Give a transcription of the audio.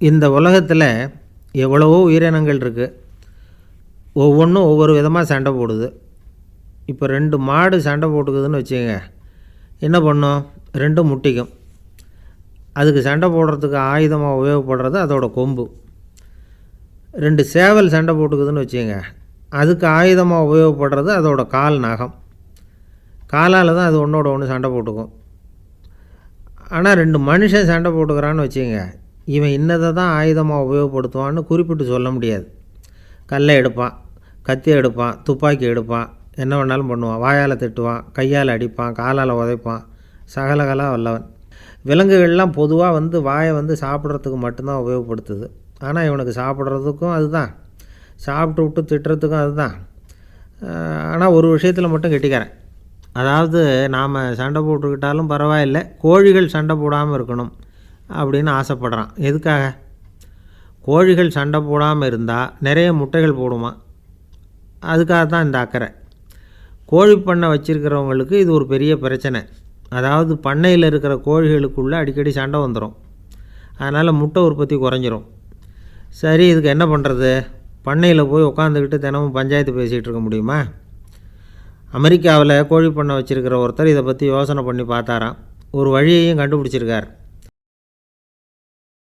இந்த உலகத்தில் எவ்வளவோ உயிரினங்கள் இருக்குது. ஒவ்வொன்றும் ஒவ்வொரு விதமாக சண்டை போடுது. இப்போ 2 மாடு சண்டை போட்டுக்குதுன்னு வச்சுக்கோங்க, என்ன பண்ணும்? 2 முட்டிக்கும். அதுக்கு சண்டை போடுறதுக்கு ஆயுதமாக உபயோகப்படுறது அதோட கொம்பு. 2 சேவல் சண்டை போட்டுக்குதுன்னு வச்சுக்கோங்க, அதுக்கு ஆயுதமாக உபயோகப்படுறது அதோட கால் நகம். காலால் தான் அது ஒன்றோட ஒன்று சண்டை போட்டுக்கும். ஆனால் 2 மனுஷன் சண்டை போட்டுக்கிறான்னு வச்சுக்கோங்க, இவன் இன்னதை தான் ஆயுதமாக உபயோகப்படுத்துவான்னு குறிப்பிட்டு சொல்ல முடியாது. கல்லை எடுப்பான், கத்தி எடுப்பான், துப்பாக்கி எடுப்பான், என்ன வேணாலும் பண்ணுவான். வாயால் திட்டுவான், கையால் அடிப்பான், காலால் உதைப்பான், சகலகலா வல்லவன். விலங்குகள்லாம் பொதுவாக வாயை சாப்பிட்றதுக்கு மட்டும்தான் உபயோகப்படுத்துது. ஆனால் இவனுக்கு சாப்பிட்றதுக்கும் அதுதான், சாப்பிட்டு விட்டு திட்டுறதுக்கும் அதுதான். ஆனால் ஒரு விஷயத்தில் மட்டும் கெட்டிக்கிறேன். அதாவது நாம் சண்டை போட்டுக்கிட்டாலும் பரவாயில்லை, கோழிகள் சண்டை போடாமல் இருக்கணும் அப்படின்னு ஆசைப்படுறான். எதுக்காக? கோழிகள் சண்டை போடாமல் இருந்தால் நிறைய முட்டைகள் போடுமா, அதுக்காக தான் இந்த அக்கறை. கோழி பண்ணை வச்சுருக்கிறவங்களுக்கு இது ஒரு பெரிய பிரச்சனை. அதாவது பண்ணையில் இருக்கிற கோழிகளுக்குள்ளே அடிக்கடி சண்டை வந்துடும். அதனால் முட்டை உற்பத்தி குறைஞ்சிரும். சரி, இதுக்கு என்ன பண்ணுறது? பண்ணையில் போய் உட்காந்துக்கிட்டு தினமும் பஞ்சாயத்து பேசிகிட்டு இருக்க முடியுமா? அமெரிக்காவில் கோழி பண்ணை வச்சுருக்கிற ஒருத்தர் இதை பற்றி யோசனை பண்ணி பார்த்தாராம். ஒரு வழியையும் கண்டுபிடிச்சிருக்கார்.